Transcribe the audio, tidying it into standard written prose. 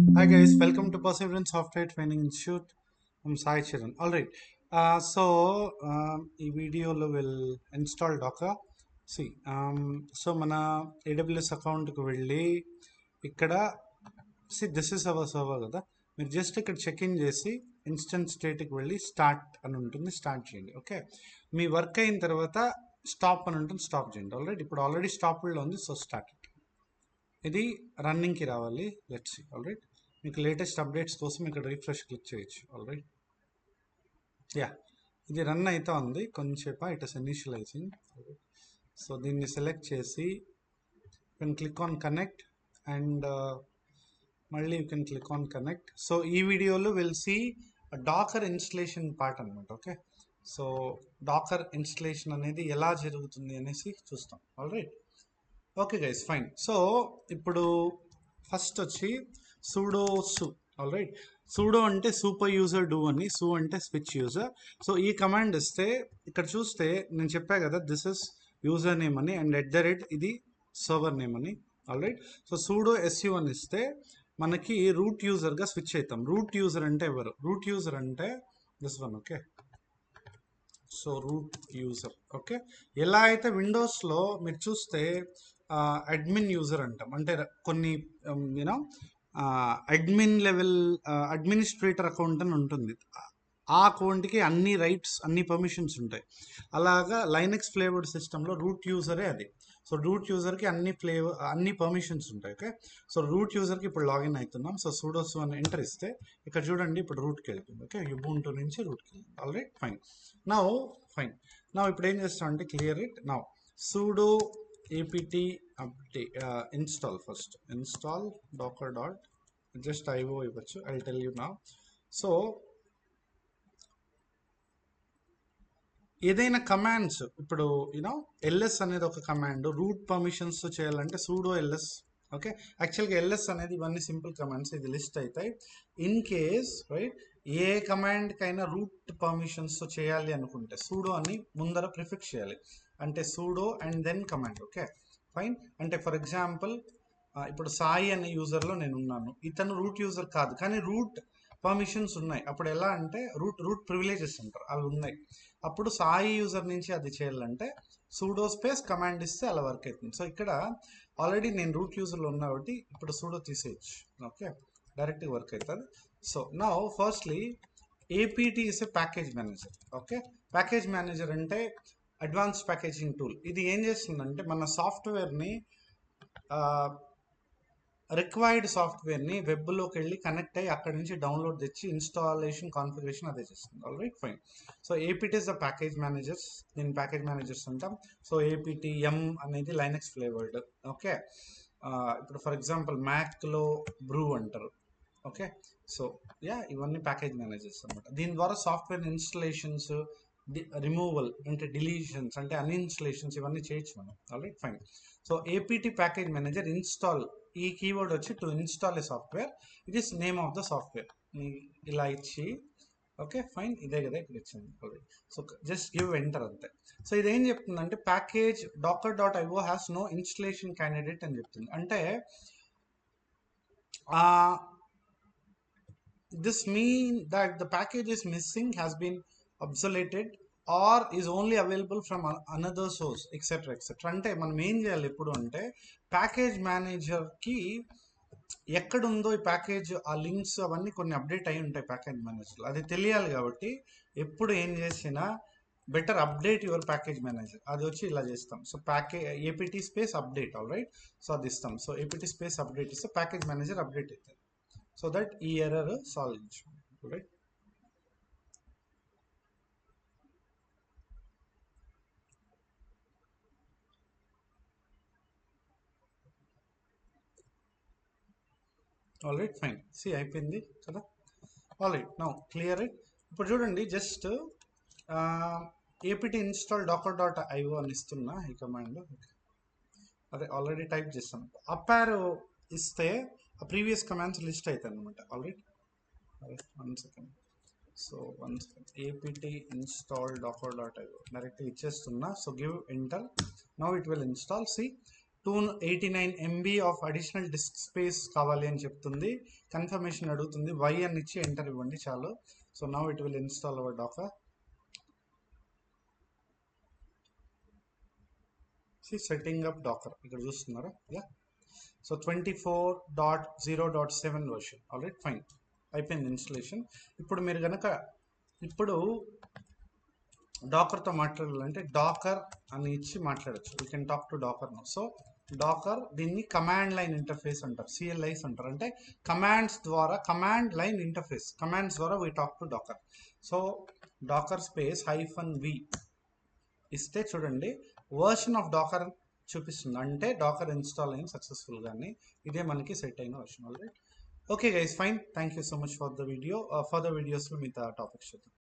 Hi guys, welcome to Perseverance Software Training Institute. I'm Sai Chiran. All right. ఈ వీడియోలో will install Dakar. So మన AWS అకౌంట్కి వెళ్ళి ఇక్కడ దిస్ ఇస్ అవర్ సర్వర్ కదా. మీరు జస్ట్ ఇక్కడ చెక్ ఇన్ చేసి ఇన్స్టెంట్ స్టేట్కి వెళ్ళి స్టార్ట్ అని ఉంటుంది, స్టార్ట్ చేయండి. ఓకే, మీ వర్క్ అయిన తర్వాత స్టాప్ అని ఉంటుంది, స్టాప్ చేయండి. ఆల్రైట్, ఇప్పుడు ఆల్రెడీ స్టాప్లో ఉంది, సో స్టార్ట్. ఇది రన్నింగ్కి రావాలి. Let's see. ఆల్రైట్, మీకు లేటెస్ట్ అప్డేట్స్ కోసం ఇక్కడ రిఫ్రెష్ క్లిక్ చేయొచ్చు. ఆల్రైట్, యా, ఇది రన్ అవుతా ఉంది కొంచెంసేపు. It is initializing. సో దీన్ని సెలెక్ట్ చేసి you can click on connect and మళ్ళీ you can click on connect. So ఈ వీడియోలో will see docker installation part అనమాట. ఓకే, సో డాకర్ ఇన్స్టలేషన్ అనేది ఎలా జరుగుతుంది అనేసి చూస్తాం. Alright, okay guys, fine. So ఇప్పుడు ఫస్ట్ వచ్చి sudo su. ఆల్రైట్, sudo అంటే సూపర్ యూజర్ డూ అని, su అంటే స్విచ్ యూజర్. సో ఈ కమాండ్ ఇస్తే ఇక్కడ చూస్తే నేను చెప్పా కదా, దిస్ ఇస్ యూజర్ నేమ్ అని అండ్ @ ఇది సర్వర్ నేమ్ అని. ఆల్రైట్, సో sudo su అని ఇస్తే మనకి రూట్ యూజర్గా స్విచ్ అవుతాం. రూట్ యూజర్ అంటే ఎవరు? రూట్ యూజర్ అంటే this one. Okay, so root user. Okay, ఎలా అయితే విండోస్లో మీరు చూస్తే అడ్మిన్ యూజర్ అంటాం, అంటే కొన్ని you know admin level administrator account అని ఉంటుంది. ఆ అకౌంట్కి అన్ని రైట్స్, అన్ని పర్మిషన్స్ ఉంటాయి. అలాగా లైనక్స్ ఫ్లేవర్డ్ సిస్టంలో రూట్ యూజరే అది. సో రూట్ యూజర్కి అన్ని పర్మిషన్స్ ఉంటాయి. ఓకే, సో రూట్ యూజర్కి ఇప్పుడు లాగిన్ అవుతున్నాం. సో sudo su అని ఎంటర్ ఇస్తే ఇక్కడ చూడండి, ఇప్పుడు రూట్కి వెళ్తుంది. ఓకే, ubuntu నుంచి రూట్కి వెళ్తుంది. Alright, fine. ఫైన్. ఇప్పుడు ఏం చేస్తాం అంటే clear it. sudo apt update install first. Install docker dot just io ఇవ్వచ్చు. I'll tell you now. So ఏదైనా కమాండ్స్ ఇప్పుడు ls అనేది ఒక కమాండ్, రూట్ పర్మిషన్స్ చేయాలంటే sudo ls. ఓకే, యాక్చువల్గా ls అనేది ఇవన్నీ సింపుల్ కమాండ్స్, ఇది లిస్ట్ అవుతాయి. ఇన్ కేస్ రైట్, ఏ కమాండ్కైనా రూట్ పర్మిషన్స్ చేయాలి అనుకుంటే sudo అని ముందర ప్రిఫిక్స్ చేయాలి, అంటే sudo and then command. Okay, fine. అంటే ఫర్ ఎగ్జాంపుల్ ఇప్పుడు సాయి అనే యూజర్లో నేను ఉన్నాను, ఇతను రూట్ యూజర్ కాదు కానీ రూట్ పర్మిషన్స్ ఉన్నాయి. అప్పుడు ఎలా అంటే రూట్ ప్రివిలేజెస్ అంటారు, అవి ఉన్నాయి. అప్పుడు సాయి యూజర్ నుంచి అది చేయాలంటే sudo స్పేస్ కమాండ్ ఇస్తే అలా వర్క్ అవుతుంది. సో ఇక్కడ ఆల్రెడీ నేను రూట్ యూజర్లో ఉన్నా కాబట్టి ఇప్పుడు sudo తీసేయచ్చు. ఓకే, డైరెక్ట్గా వర్క్ అవుతుంది. So firstly apt is a package manager. Okay, package manager అంటే అడ్వాన్స్ ప్యాకేజింగ్ టూల్. ఇది ఏం చేస్తుందంటే మన సాఫ్ట్వేర్ని రిక్వైర్డ్ సాఫ్ట్వేర్ని వెబ్లోకి వెళ్ళి కనెక్ట్ అయ్యి అక్కడి నుంచి డౌన్లోడ్ తెచ్చి ఇన్స్టాలేషన్, కాన్ఫిగరేషన్ అదే చేస్తుంది. Alright, fine. So apt is the package managers, దీని ప్యాకేజ్ మేనేజర్స్ అంటాం. సో apt m అనేది లైనక్స్ ఫ్లేవర్డ్. ఓకే, ఇప్పుడు ఫర్ ఎగ్జాంపుల్ మ్యాక్లో బ్రూ అంటారు. ఓకే, సో ఇవన్నీ ప్యాకేజ్ మేనేజర్స్ అనమాట. దీని ద్వారా సాఫ్ట్వేర్ ఇన్స్టలేషన్స్, రిమూవల్ అంటే డిలీషన్స్, అంటే అన్ఇన్స్టలేషన్స్ ఇవన్నీ చేయొచ్చు మనం. Alright, fine. So apt package manager install, ఈ కీవర్డ్ వచ్చి to install A software, it is name of the software. ఇలా ఇచ్చి ఓకే, ఫైన్, ఇదే కదా ఇక్కడ ఇచ్చింది. సో జస్ట్ గివ్ ఎంటర్ అంతే. సో ఇదేం చెప్తుందంటే package docker.io has no installation candidate అని చెప్తుంది. అంటే this mean that the package is missing, has been obsoleted or is only available from another source, etc. అంటే మనం ఏం చేయాలి ఇప్పుడు అంటే ప్యాకేజ్ మేనేజర్కి ఎక్కడుందో ఈ ప్యాకేజ్, ఆ లింక్స్ అవన్నీ కొన్ని అప్డేట్ అయి ఉంటాయి ప్యాకేజ్ మేనేజర్లో, అది తెలియాలి. కాబట్టి ఎప్పుడు ఏం చేసినా better update your package manager. అది వచ్చి ఇలా చేస్తాం. So apt space update. Alright, so అది ఇస్తాం. సో apt స్పేస్ అప్డేట్ ఇస్తే ప్యాకేజ్ మేనేజర్ అప్డేట్ అవుతుంది. సో దట్ ఈ ఎర్రర్ సాల్వ్ చేసాం. Right, alright, fine. అయిపోయింది కదా. Alright, clear it. ఇప్పుడు చూడండి, జస్ట్ apt ఇన్స్టాల్ docker.io అని ఇస్తున్నా ఈ కమాండ్. అదే ఆల్రెడీ టైప్ చేస్తాను. అప్ యారో ఇస్తే ఆ ప్రీవియస్ కమాండ్స్ లిస్ట్ అవుతాయి అనమాట. Alright, 1 second. So 1 second. apt install docker.io డైరెక్ట్గా ఇచ్చేస్తున్నా. So give enter. Now it will install. 289 MB of additional disk space కావాలి అని చెప్తుంది. కన్ఫర్మేషన్ అడుగుతుంది, వై అని ఇచ్చి ఎంటర్ ఇవ్వండి చాలు. So now it will install our Docker. Setting up Docker ఇక్కడ చూస్తున్నారా? Yeah. So 24.0.7 version. Alright, fine, అయిపోయింది ఇన్స్టలేషన్. ఇప్పుడు మీరు కనుక డాకర్తో మాట్లాడాలంటే డాకర్ అని ఇచ్చి మాట్లాడచ్చు. You can talk to Docker now. So Docker, దీన్ని కమాండ్ లైన్ ఇంటర్ఫేస్ అంటారు, CLIs అంటారు. అంటే కమాండ్స్ ద్వారా, కమాండ్ లైన్ ఇంటర్ఫేస్, కమాండ్స్ ద్వారా we talk to Docker. So Docker space -v ఇస్తే చూడండి వర్షన్ ఆఫ్ డాకర్ చూపిస్తుంది, అంటే డాకర్ ఇన్స్టాల్ అయింది సక్సెస్ఫుల్గానే. ఇదే మనకి సెట్ అయిన version. Alright, okay guys, fine, thank you so much for the video. Further వీడియోస్లో మిగతా టాపిక్స్ చూద్దాం.